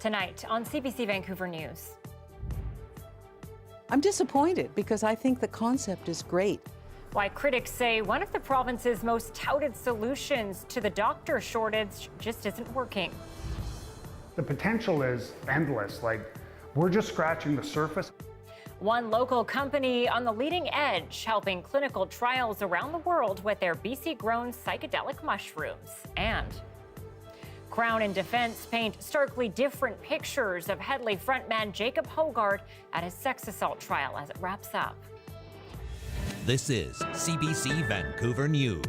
tonight on CBC Vancouver News. I'm disappointed because I think the concept is great. Why critics say one of the province's most touted solutions to the doctor shortage just isn't working. The potential is endless. We're just scratching the surface. One local company on the leading edge, helping clinical trials around the world with their BC-grown psychedelic mushrooms. And Crown and Defence paint starkly different pictures of Hedley frontman Jacob Hogard at his sex assault trial as it wraps up. This is CBC Vancouver News.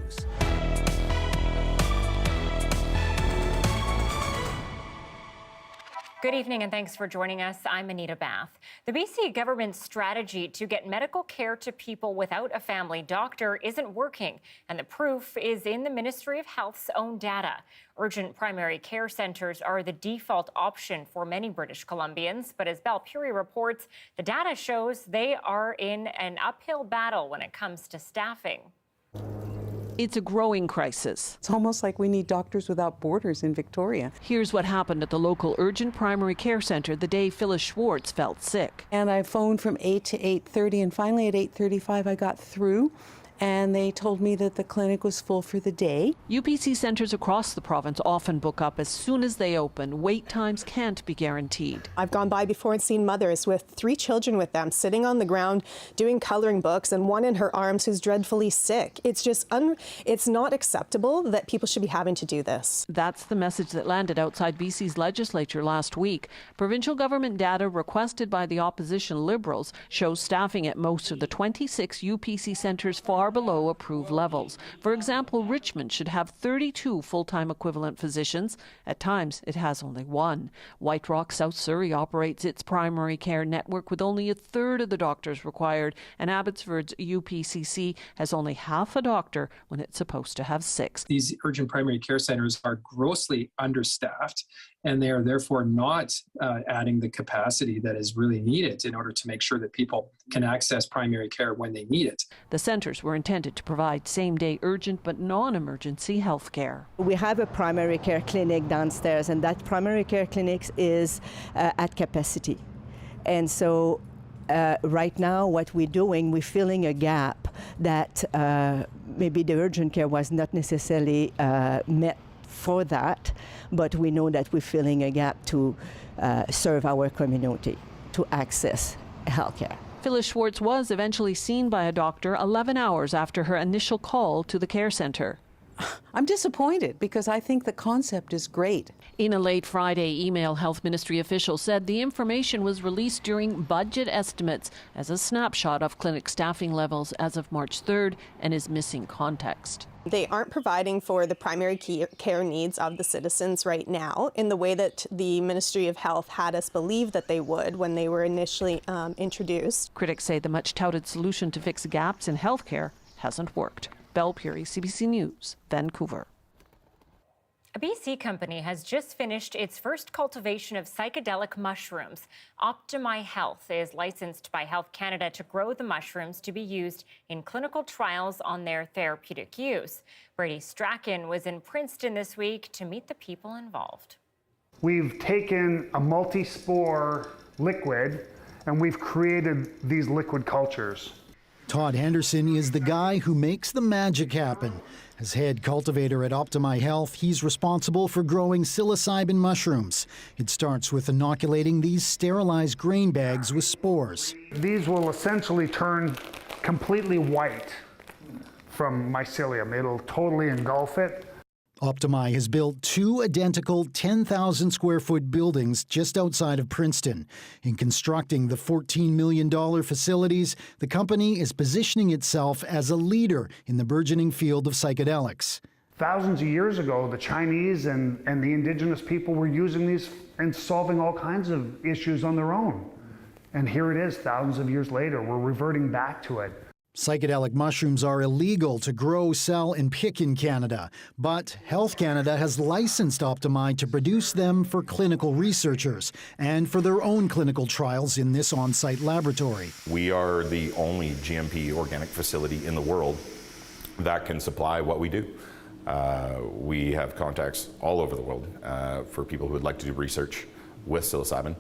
Good evening and thanks for joining us. I'm Anita Bathe. The BC government's strategy to get medical care to people without a family doctor isn't working, and the proof is in the Ministry of Health's own data. Urgent primary care centres are the default option for many British Columbians, but as Bell Puri reports, the data shows they are in an uphill battle when it comes to staffing. It's a growing crisis. It's almost like we need Doctors Without Borders in Victoria. Here's what happened at the local urgent primary care centre the day Phyllis Schwartz felt sick. And I phoned from 8 to 8:30, and finally at 8:35 I got through, and they told me that the clinic was full for the day. UPC centres across the province often book up as soon as they open. Wait times can't be guaranteed. I've gone by before and seen mothers with 3 children with them sitting on the ground doing colouring books and one in her arms who's dreadfully sick. It's just it's not acceptable that people should be having to do this. That's the message that landed outside BC's legislature last week. Provincial government data requested by the opposition Liberals shows staffing at most of the 26 UPC centres far below approved levels. For example, Richmond should have 32 full-time equivalent physicians. At times, it has only 1. White Rock, South Surrey operates its primary care network with only a third of the doctors required, and Abbotsford's UPCC has only half a doctor when it's supposed to have 6. These urgent primary care centres are grossly understaffed, and they are therefore not adding the capacity that is really needed in order to make sure that people can access primary care when they need it. The centres were intended to provide same-day urgent but non-emergency health care. We have a primary care clinic downstairs, and that primary care clinic is at capacity. And so right now what we're doing, we're filling a gap that maybe the urgent care was not necessarily met for that, but we know that we're filling a gap to serve our community, to access healthcare. Phyllis Schwartz was eventually seen by a doctor 11 hours after her initial call to the care centre. I'm disappointed because I think the concept is great. In a late Friday email, Health Ministry officials said the information was released during budget estimates as a snapshot of clinic staffing levels as of March 3rd and is missing context. They aren't providing for the primary care needs of the citizens right now in the way that the Ministry of Health had us believe that they would when they were initially introduced. Critics say the much-touted solution to fix gaps in healthcare hasn't worked. Bell Puri, CBC News, Vancouver. A BC company has just finished its first cultivation of psychedelic mushrooms. Optimi Health is licensed by Health Canada to grow the mushrooms to be used in clinical trials on their therapeutic use. Brady Strachan was in Princeton this week to meet the people involved. We've taken a multi-spore liquid and we've created these liquid cultures. Todd Henderson is the guy who makes the magic happen. As head cultivator at Optimi Health, he's responsible for growing psilocybin mushrooms. It starts with inoculating these sterilized grain bags with spores. These will essentially turn completely white from mycelium. It'll totally engulf it. Optimi has built 2 identical 10,000 square foot buildings just outside of Princeton. In constructing the $14 million facilities, the company is positioning itself as a leader in the burgeoning field of psychedelics. Thousands of years ago, the Chinese and the indigenous people were using these and solving all kinds of issues on their own. And here it is, thousands of years later, we're reverting back to it. Psychedelic mushrooms are illegal to grow, sell, and pick in Canada, but Health Canada has licensed Optimi to produce them for clinical researchers and for their own clinical trials in this on-site laboratory. We are the only GMP organic facility in the world that can supply what we do. We have contacts all over the world for people who would like to do research with psilocybin.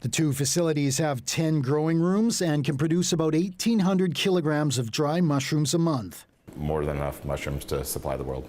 The two facilities have 10 growing rooms and can produce about 1,800 kilograms of dry mushrooms a month. More than enough mushrooms to supply the world.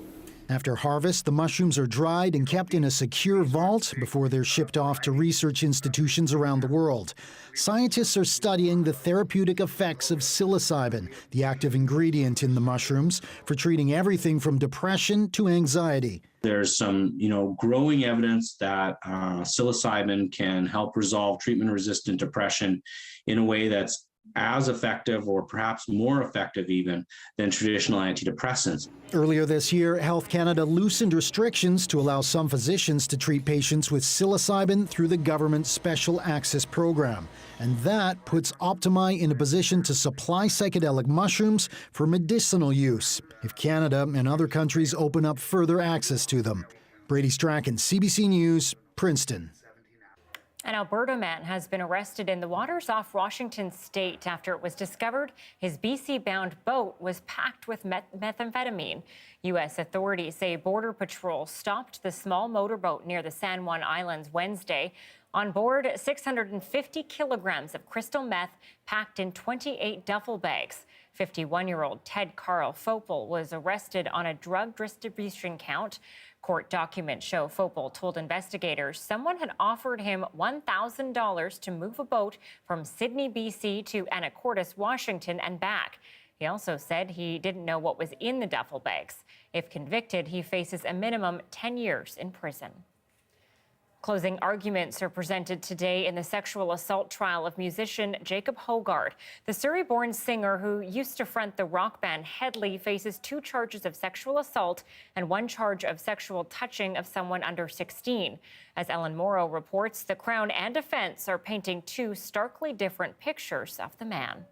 After harvest, the mushrooms are dried and kept in a secure vault before they're shipped off to research institutions around the world. Scientists are studying the therapeutic effects of psilocybin, the active ingredient in the mushrooms, for treating everything from depression to anxiety. There's some, growing evidence that psilocybin can help resolve treatment-resistant depression in a way that's as effective or perhaps more effective even than traditional antidepressants. Earlier this year, Health Canada loosened restrictions to allow some physicians to treat patients with psilocybin through the government's Special Access Program. And that puts Optimi in a position to supply psychedelic mushrooms for medicinal use, if Canada and other countries open up further access to them. Brady Strachan, CBC News, Princeton. An Alberta man has been arrested in the waters off Washington state after it was discovered his BC-bound boat was packed with methamphetamine. U.S. authorities say Border Patrol stopped the small motorboat near the San Juan Islands Wednesday. On board, 650 kilograms of crystal meth packed in 28 duffel bags. 51-year-old Ted Carl Fopel was arrested on a drug distribution count. Court documents show Fopel told investigators someone had offered him $1,000 to move a boat from Sydney, BC to Anacortes, Washington and back. He also said he didn't know what was in the duffel bags. If convicted, he faces a minimum 10 years in prison. Closing arguments are presented today in the sexual assault trial of musician Jacob Hogard. The Surrey-born singer who used to front the rock band Hedley faces 2 charges of sexual assault and 1 charge of sexual touching of someone under 16. As Ellen Morrow reports, the Crown and defense are painting 2 starkly different pictures of the man.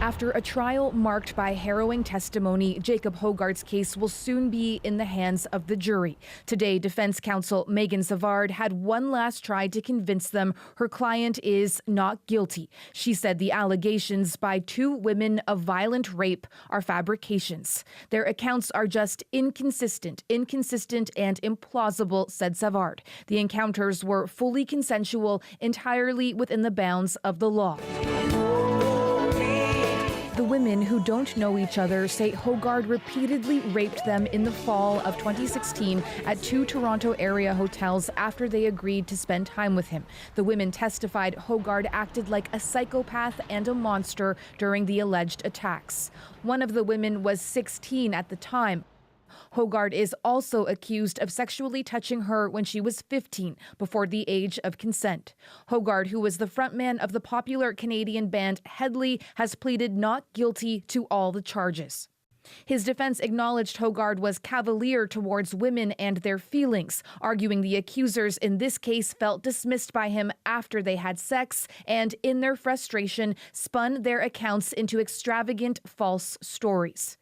After a trial marked by harrowing testimony, Jacob Hogard's case will soon be in the hands of the jury. Today, defense counsel Megan Savard had one last try to convince them her client is not guilty. She said the allegations by 2 women of violent rape are fabrications. Their accounts are just inconsistent and implausible, said Savard. The encounters were fully consensual, entirely within the bounds of the law. The women who don't know each other say Hogard repeatedly raped them in the fall of 2016 at 2 Toronto area hotels after they agreed to spend time with him. The women testified Hogard acted like a psychopath and a monster during the alleged attacks. One of the women was 16 at the time. Hogard is also accused of sexually touching her when she was 15, before the age of consent. Hogard, who was the frontman of the popular Canadian band Hedley, has pleaded not guilty to all the charges. His defense acknowledged Hogard was cavalier towards women and their feelings, arguing the accusers in this case felt dismissed by him after they had sex and, in their frustration, spun their accounts into extravagant false stories.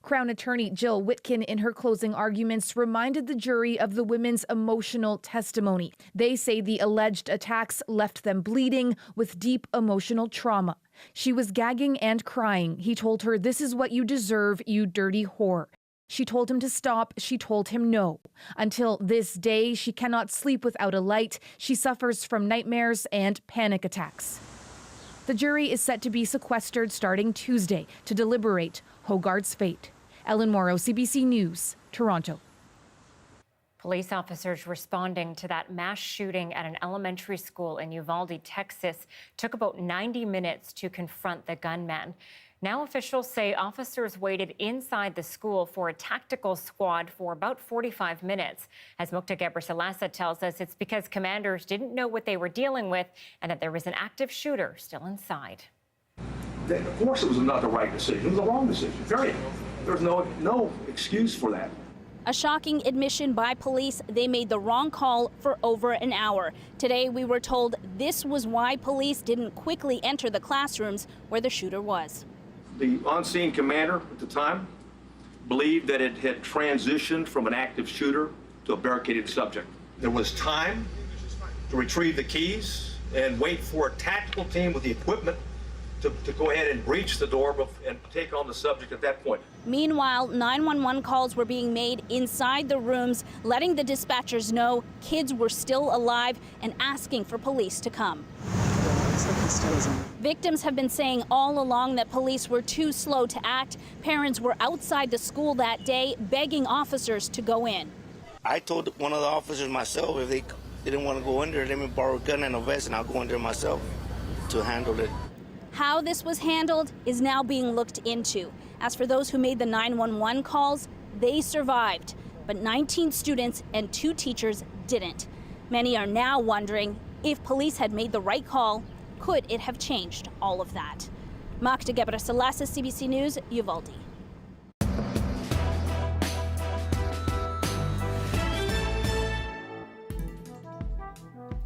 Crown attorney Jill Witkin, in her closing arguments, reminded the jury of the women's emotional testimony. They say the alleged attacks left them bleeding with deep emotional trauma. She was gagging and crying. He told her, "This is what you deserve, you dirty whore." She told him to stop. She told him no. Until this day, she cannot sleep without a light. She suffers from nightmares and panic attacks. The jury is set to be sequestered starting Tuesday to deliberate Hogard's fate. Ellen Morrow, CBC News, Toronto. Police officers responding to that mass shooting at an elementary school in Uvalde, Texas, took about 90 minutes to confront the gunman. Now officials say officers waited inside the school for a tactical squad for about 45 minutes. As Mukta Gebrselassie tells us, it's because commanders didn't know what they were dealing with and that there was an active shooter still inside. Of course it was not the right decision. It was the wrong decision, period. There's no excuse for that. A shocking admission by police. They made the wrong call for over an hour. Today, we were told this was why police didn't quickly enter the classrooms where the shooter was. The on-scene commander at the time believed that it had transitioned from an active shooter to a barricaded subject. There was time to retrieve the keys and wait for a tactical team with the equipment to go ahead and breach the door and take on the subject at that point. Meanwhile, 911 calls were being made inside the rooms, letting the dispatchers know kids were still alive and asking for police to come. Victims have been saying all along that police were too slow to act. Parents were outside the school that day begging officers to go in. I told one of the officers myself if they didn't want to go in there, let me borrow a gun and a vest and I'll go in there myself to handle it. How this was handled is now being looked into. As for those who made the 911 calls, they survived, but 19 students and 2 teachers didn't. Many are now wondering if police had made the right call, could it have changed all of that? Magda Gebrselassie, CBC News, Uvalde.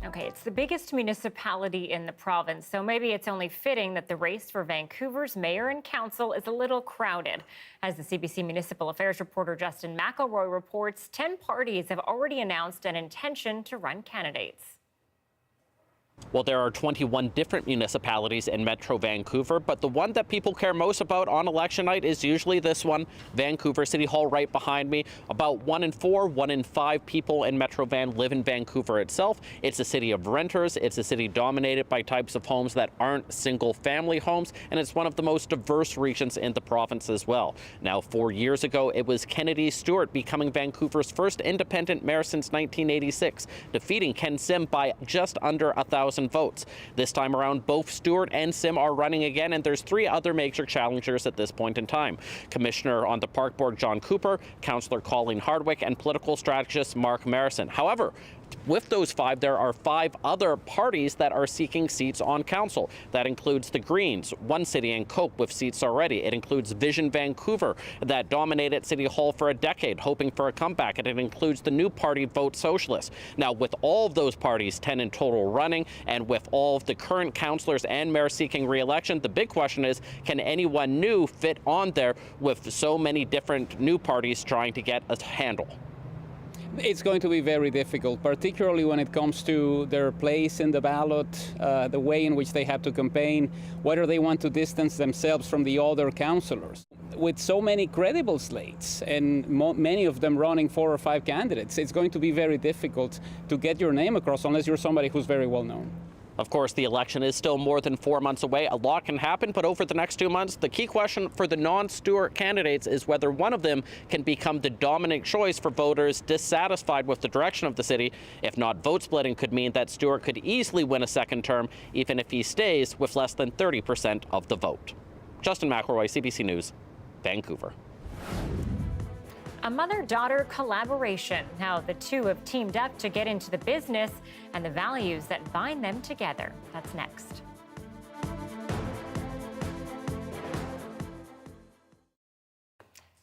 Okay, it's the biggest municipality in the province, so maybe it's only fitting that the race for Vancouver's mayor and council is a little crowded. As the CBC Municipal Affairs reporter Justin McElroy reports, 10 parties have already announced an intention to run candidates. Well, there are 21 different municipalities in Metro Vancouver, but the one that people care most about on election night is usually this one, Vancouver City Hall right behind me. About 1 in 4, 1 in 5 people in Metro Van live in Vancouver itself. It's a city of renters. It's a city dominated by types of homes that aren't single-family homes, and it's one of the most diverse regions in the province as well. Now, 4 years ago, it was Kennedy Stewart becoming Vancouver's first independent mayor since 1986, defeating Ken Sim by just under 1,000 votes. This time around, both Stewart and Sim are running again, and there's 3 other major challengers at this point in time. Commissioner on the Park Board John Cooper, Councillor Colleen Hardwick, and political strategist Mark Marison. However, with those 5, there are 5 other parties that are seeking seats on council. That includes the Greens, One City and Cope with seats already. It includes Vision Vancouver that dominated City Hall for a decade, hoping for a comeback. And it includes the new party, Vote Socialist. Now, with all of those parties, 10 in total running, and with all of the current councillors and mayors seeking re-election, the big question is, can anyone new fit on there with so many different new parties trying to get a handle? It's going to be very difficult, particularly when it comes to their place in the ballot, the way in which they have to campaign, whether they want to distance themselves from the other councillors. With so many credible slates and many of them running 4 or 5 candidates, it's going to be very difficult to get your name across unless you're somebody who's very well known. Of course, the election is still more than 4 months away. A lot can happen, but over the next 2 months, the key question for the non-Stewart candidates is whether one of them can become the dominant choice for voters dissatisfied with the direction of the city. If not, vote splitting could mean that Stewart could easily win a second term, even if he stays with less than 30% of the vote. Justin McElroy, CBC News, Vancouver. A mother-daughter collaboration, how the two have teamed up to get into the business and the values that bind them together. That's next.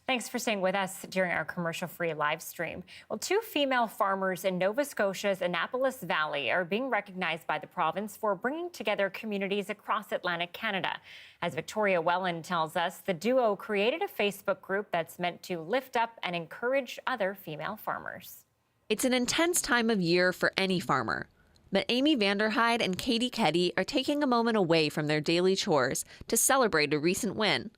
Thanks for staying with us during our commercial-free live stream. Well, 2 female farmers in Nova Scotia's Annapolis Valley are being recognized by the province for bringing together communities across Atlantic Canada. As Victoria Welland tells us, the duo created a Facebook group that's meant to lift up and encourage other female farmers. It's an intense time of year for any farmer. But Amy Vanderheide and Katie Keddy are taking a moment away from their daily chores to celebrate a recent win.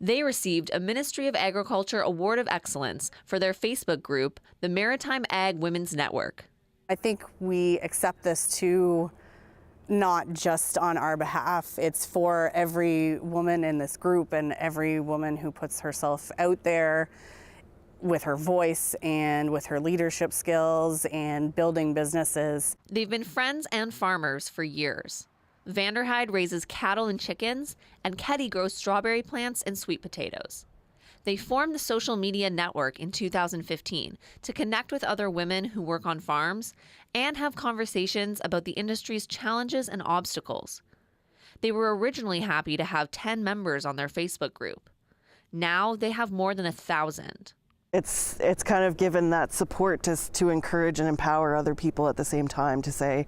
They received a Ministry of Agriculture Award of Excellence for their Facebook group, the Maritime Ag Women's Network. I think we accept this too, not just on our behalf. It's for every woman in this group and every woman who puts herself out there with her voice and with her leadership skills and building businesses. They've been friends and farmers for years. Vanderheide raises cattle and chickens, and Keddy grows strawberry plants and sweet potatoes. They formed the social media network in 2015 to connect with other women who work on farms and have conversations about the industry's challenges and obstacles. They were originally happy to have 10 members on their Facebook group. Now they have more than 1,000. It's kind of given that support to encourage and empower other people at the same time to say,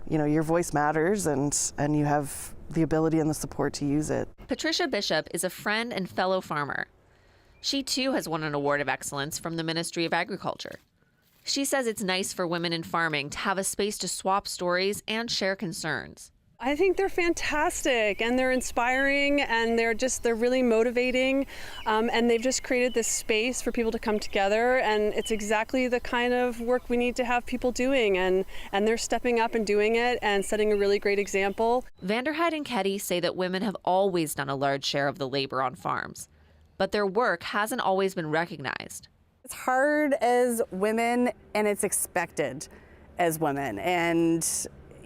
you know, your voice matters and you have the ability and the support to use it. Patricia Bishop is a friend and fellow farmer. She too has won an award of excellence from the Ministry of Agriculture. She says it's nice for women in farming to have a space to swap stories and share concerns. I think they're fantastic and they're inspiring and they're really motivating, and they've just created this space for people to come together, and it's exactly the kind of work we need to have people doing, and they're stepping up and doing it and setting a really great example. Vanderhyde and Ketty say that women have always done a large share of the labor on farms, but their work hasn't always been recognized. It's hard as women and it's expected as women, and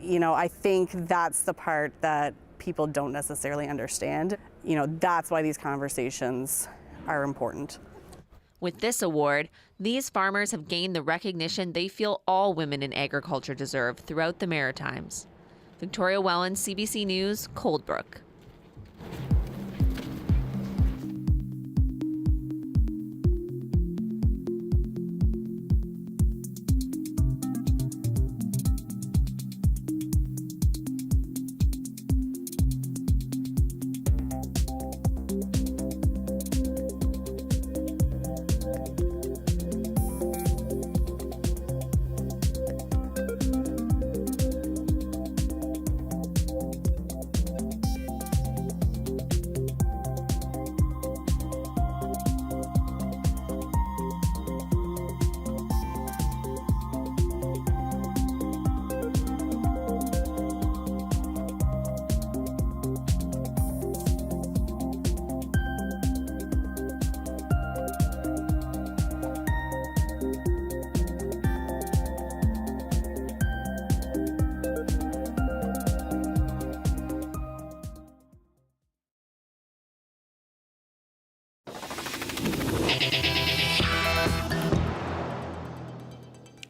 I think that's the part that people don't necessarily understand. That's why these conversations are important. With this award, these farmers have gained the recognition they feel all women in agriculture deserve throughout the Maritimes. Victoria Wellen, CBC News, Coldbrook.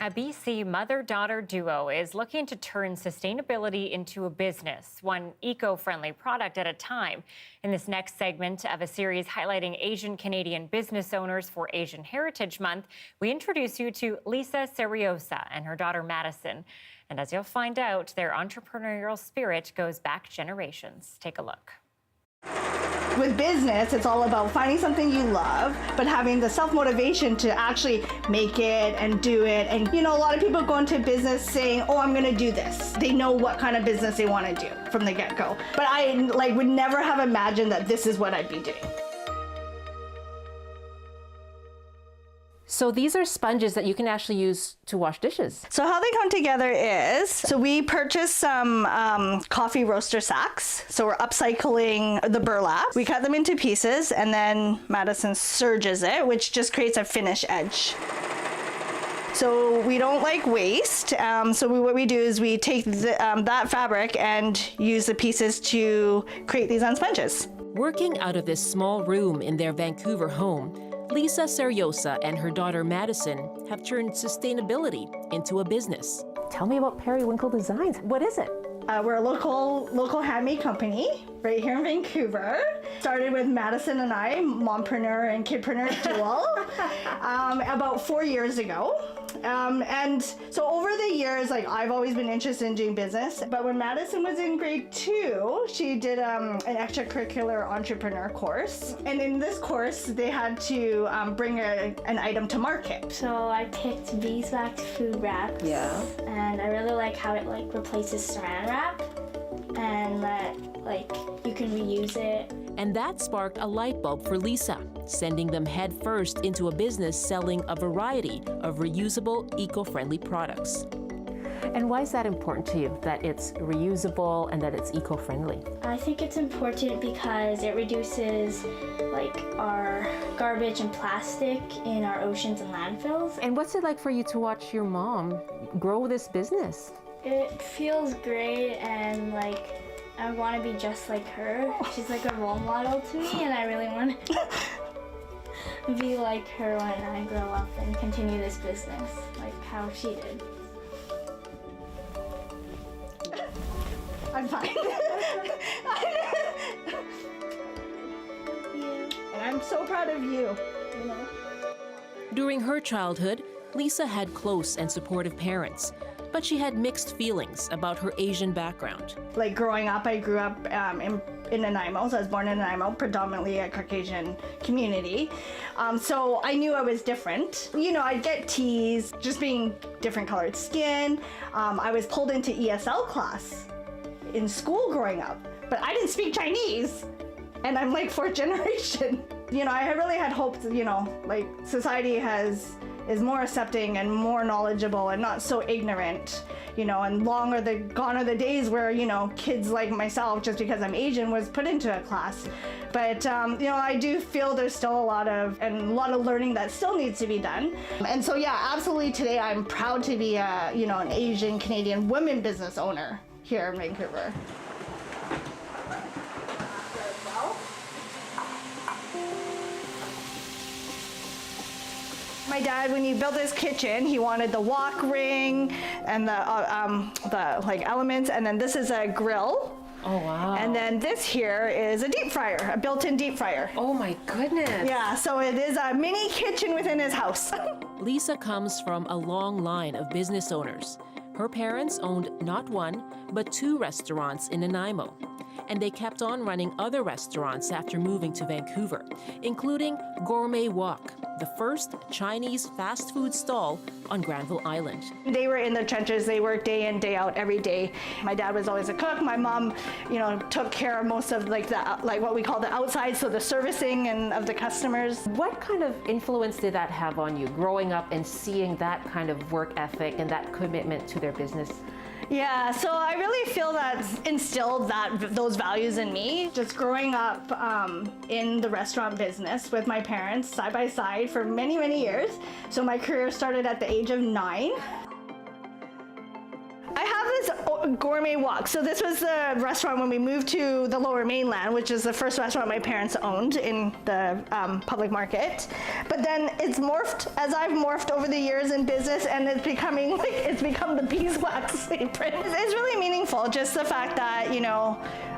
A BC mother-daughter duo is looking to turn sustainability into a business, one eco-friendly product at a time. In this next segment of a series highlighting Asian Canadian business owners for Asian Heritage Month, we introduce you to Lisa Seriosa and her daughter Madison. And as you'll find out, their entrepreneurial spirit goes back generations. Take a look. With business, it's all about finding something you love, but having the self-motivation to actually make it and do it. And a lot of people go into business saying, oh, I'm gonna do this. They know what kind of business they wanna do from the get-go. But I would never have imagined that this is what I'd be doing. So these are sponges that you can actually use to wash dishes. So how they come together is, so we purchased some coffee roaster sacks. So we're upcycling the burlap. We cut them into pieces and then Madison surges it, which just creates a finish edge. So we don't like waste. What we do is we take that fabric and use the pieces to create these on sponges. Working out of this small room in their Vancouver home, Lisa Seriosa and her daughter Madison have turned sustainability into a business. Tell me about Periwinkle Designs. What is it? We're a local handmade company right here in Vancouver. Started with Madison and I, mompreneur and kidpreneur duo, about 4 years ago. And so over the years, I've always been interested in doing business. But when Madison was in grade 2, she did an extracurricular entrepreneur course. And in this course, they had to bring an item to market. So I picked beeswax food wraps. Yeah. And I really like how it replaces saran wrap, and that you can reuse it. And that sparked a light bulb for Lisa, sending them headfirst into a business selling a variety of reusable, eco-friendly products. And why is that important to you, that it's reusable and that it's eco-friendly? I think it's important because it reduces our garbage and plastic in our oceans and landfills. And what's it like for you to watch your mom grow this business? It feels great, and I want to be just like her. She's a role model to me, and I really want to be like her when I grow up and continue this business like how she did. I'm fine. And I'm so proud of you. During her childhood, Lisa had close and supportive parents, but she had mixed feelings about her Asian background. Growing up, I grew up in Nanaimo, so I was born in Nanaimo, predominantly a Caucasian community. So I knew I was different. I'd get teased, just being different colored skin. I was pulled into ESL class in school growing up, but I didn't speak Chinese. And I'm like 4th generation. I really had hoped, like society is more accepting and more knowledgeable and not so ignorant, and gone are the days where, kids like myself, just because I'm Asian, was put into a class. But, I do feel there's still a lot of learning that still needs to be done. And so, yeah, absolutely today I'm proud to be an Asian Canadian women business owner here in Vancouver. My dad, when he built his kitchen, he wanted the wok ring and the like elements, and then this is a grill. Oh, wow. And then this here is a deep fryer, a built-in deep fryer. Oh my goodness. Yeah, so it is a mini kitchen within his house. Lisa comes from a long line of business owners. Her parents owned not 1, but 2 restaurants in Nanaimo. And they kept on running other restaurants after moving to Vancouver, including Gourmet Wok, the first Chinese fast food stall on Granville Island. They were in the trenches. They worked day in, day out, every day. My dad was always a cook. My mom, took care of most of like what we call the outside, so the servicing and of the customers. What kind of influence did that have on you, growing up and seeing that kind of work ethic and that commitment to their business? Yeah, so I really feel that instilled those values in me. Just growing up in the restaurant business with my parents side by side for many, many years. So my career started at the age of 9. I have this Gourmet Wok. So this was the restaurant when we moved to the Lower Mainland, which is the first restaurant my parents owned in the public market. But then it's morphed as I've morphed over the years in business, and it's become the beeswax apron. It's really meaningful, just the fact that,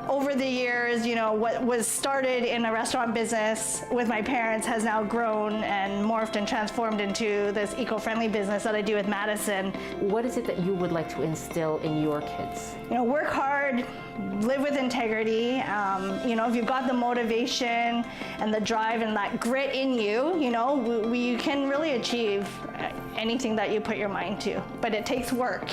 over the years, what was started in a restaurant business with my parents has now grown and morphed and transformed into this eco-friendly business that I do with Madison. What is it that you would like to instill in your kids? Work hard, live with integrity. If you've got the motivation and the drive and that grit in you, you can really achieve anything that you put your mind to. But it takes work.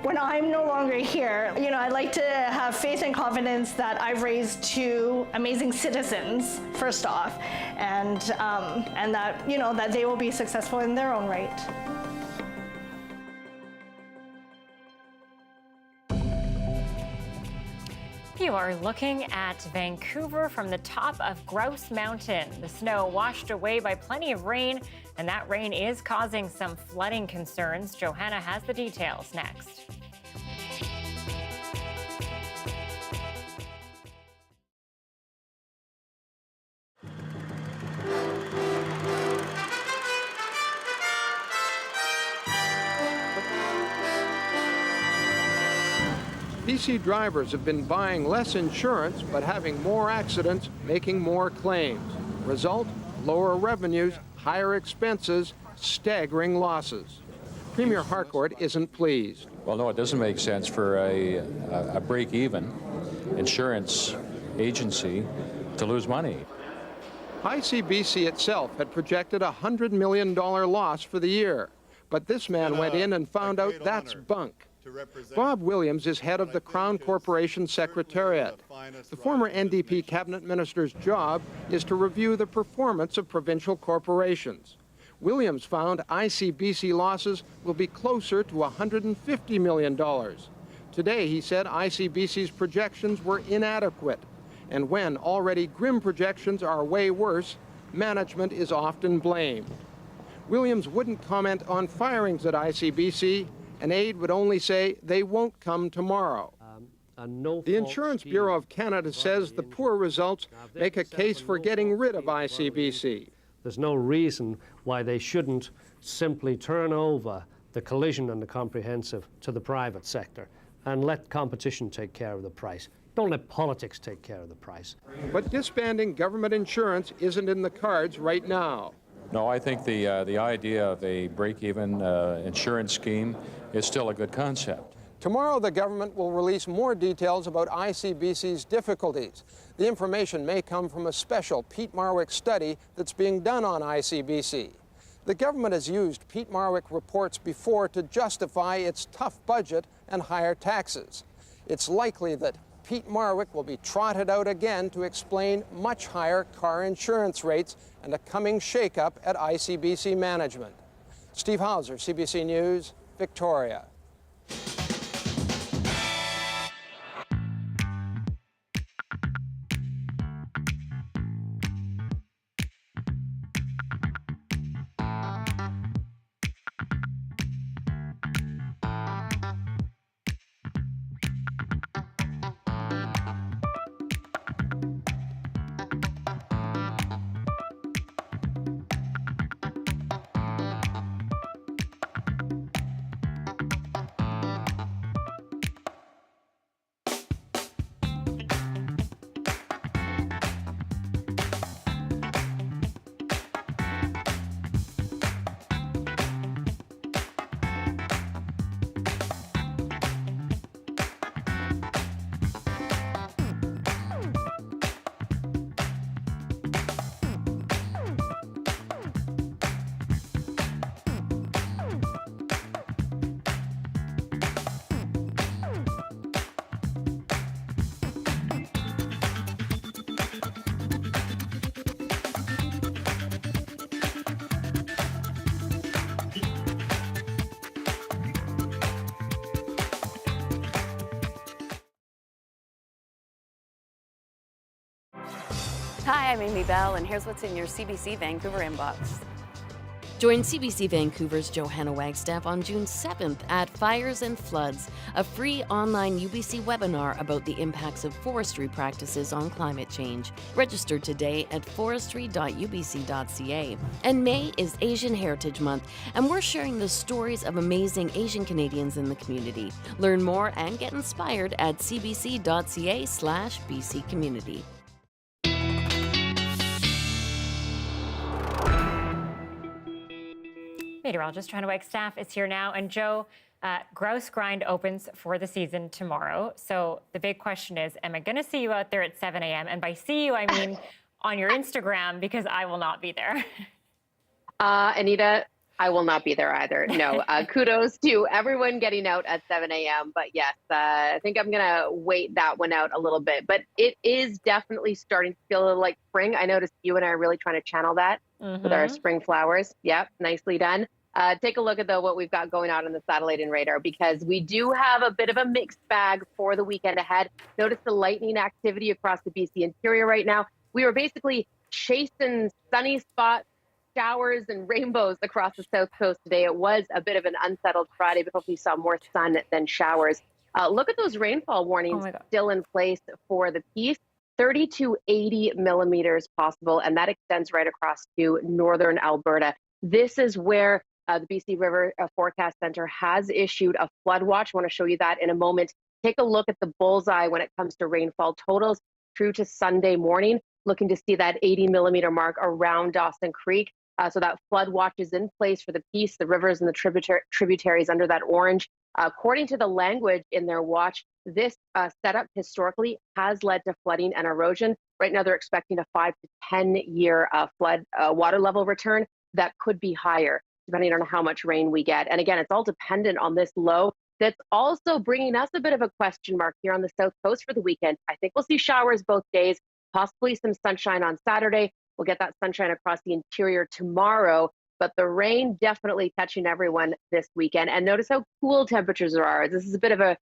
When I'm no longer here, I like to have faith and confidence that I've raised 2 amazing citizens, first off, and that, that they will be successful in their own right. You are looking at Vancouver from the top of Grouse Mountain. The snow washed away by plenty of rain, and that rain is causing some flooding concerns. Johanna has the details next. BC drivers have been buying less insurance but having more accidents, making more claims. Result, lower revenues, higher expenses, staggering losses. Premier Harcourt isn't pleased. Well, no, it doesn't make sense for a break-even insurance agency to lose money. ICBC itself had projected a $100 million loss for the year, but this man went in and found out that's bunk. Bob Williams is head of the Crown Corporation Secretariat. The former NDP cabinet minister's job is to review the performance of provincial corporations. Williams found ICBC losses will be closer to $150 million. Today, he said ICBC's projections were inadequate. And when already grim projections are way worse, management is often blamed. Williams wouldn't comment on firings at ICBC. An aide would only say they won't come tomorrow. The Insurance Bureau of Canada says the poor results make a case for getting rid of ICBC. There's no reason why they shouldn't simply turn over the collision and the comprehensive to the private sector and let competition take care of the price. Don't let politics take care of the price. But disbanding government insurance isn't in the cards right now. No, I think the idea of a break-even insurance scheme is still a good concept. Tomorrow, the government will release more details about ICBC's difficulties. The information may come from a special Pete Marwick study that's being done on ICBC. The government has used Pete Marwick reports before to justify its tough budget and higher taxes. It's likely that Pete Marwick will be trotted out again to explain much higher car insurance rates and a coming shakeup at ICBC management. Steve Hauser, CBC News, Victoria. Hi, I'm Amy Bell, and here's what's in your CBC Vancouver inbox. Join CBC Vancouver's Johanna Wagstaffe on June 7th at Fires and Floods, a free online UBC webinar about the impacts of forestry practices on climate change. Register today at forestry.ubc.ca. And May is Asian Heritage Month, and we're sharing the stories of amazing Asian Canadians in the community. Learn more and get inspired at cbc.ca/BC Community. Meteorologist Johanna Wagstaffe is here now. And Joe, Grouse Grind opens for the season tomorrow. So the big question is, am I going to see you out there at 7 a.m.? And by see you, I mean on your Instagram, because I will not be there. Anita, I will not be there either. No, kudos to everyone getting out at 7 a.m. But yes, I think I'm going to wait that one out a little bit. But it is definitely starting to feel a little like spring. I noticed you and I are really trying to channel that with our spring flowers. Yep, nicely done. Take a look at what we've got going on the satellite and radar, because we do have a bit of a mixed bag for the weekend ahead. Notice the lightning activity across the BC interior right now. We were basically chasing sunny spots, showers and rainbows across the south coast today. It was a bit of an unsettled Friday, but hopefully saw more sun than showers. Look at those rainfall warnings still in place for the piece. 30 to 80 millimeters possible, and that extends right across to northern Alberta. This is where the BC River Forecast Center has issued a flood watch. I want to show you that in a moment. Take a look at the bullseye when it comes to rainfall totals through to Sunday morning. Looking to see that 80 millimeter mark around Dawson Creek. So that flood watch is in place for the piece, the rivers and the tributaries under that orange. According to the language in their watch, this setup historically has led to flooding and erosion. Right now, they're expecting a 5 to 10 year flood water level return that could be higher, depending on how much rain we get. And again, it's all dependent on this low that's also bringing us a bit of a question mark here on the south coast for the weekend. I think we'll see showers both days, possibly some sunshine on Saturday. We'll get that sunshine across the interior tomorrow, but the rain definitely catching everyone this weekend. And notice how cool temperatures are. This is a bit of a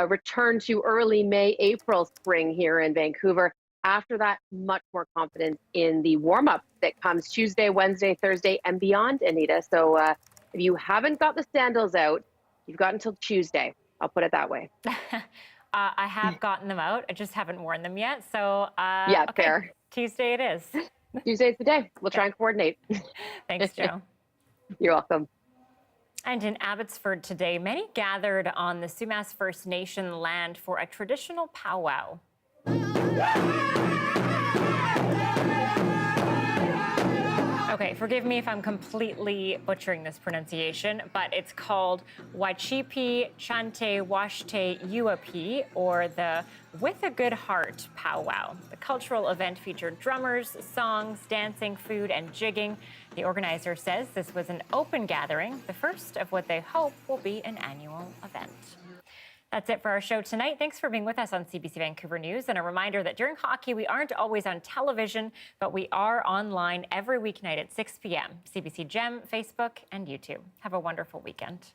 return to early May, April spring here in Vancouver. After that, much more confidence in the warm-up that comes Tuesday, Wednesday, Thursday, and beyond, Anita. So if you haven't got the sandals out, you've got until Tuesday. I'll put it that way. I have gotten them out. I just haven't worn them yet. So yeah, okay. Fair. Tuesday it is. Tuesday's the day. We'll try and coordinate. Thanks, Joe. You're welcome. And in Abbotsford today, many gathered on the Sumas First Nation land for a traditional powwow. Okay, forgive me if I'm completely butchering this pronunciation, but it's called Wachipi Chante Washte Uapi, or the With a Good Heart powwow. The cultural event featured drummers, songs, dancing, food, and jigging. The organizer says this was an open gathering, the first of what they hope will be an annual event. That's it for our show tonight. Thanks for being with us on CBC Vancouver News. And a reminder that during hockey, we aren't always on television, but we are online every weeknight at 6 p.m. CBC Gem, Facebook, and YouTube. Have a wonderful weekend.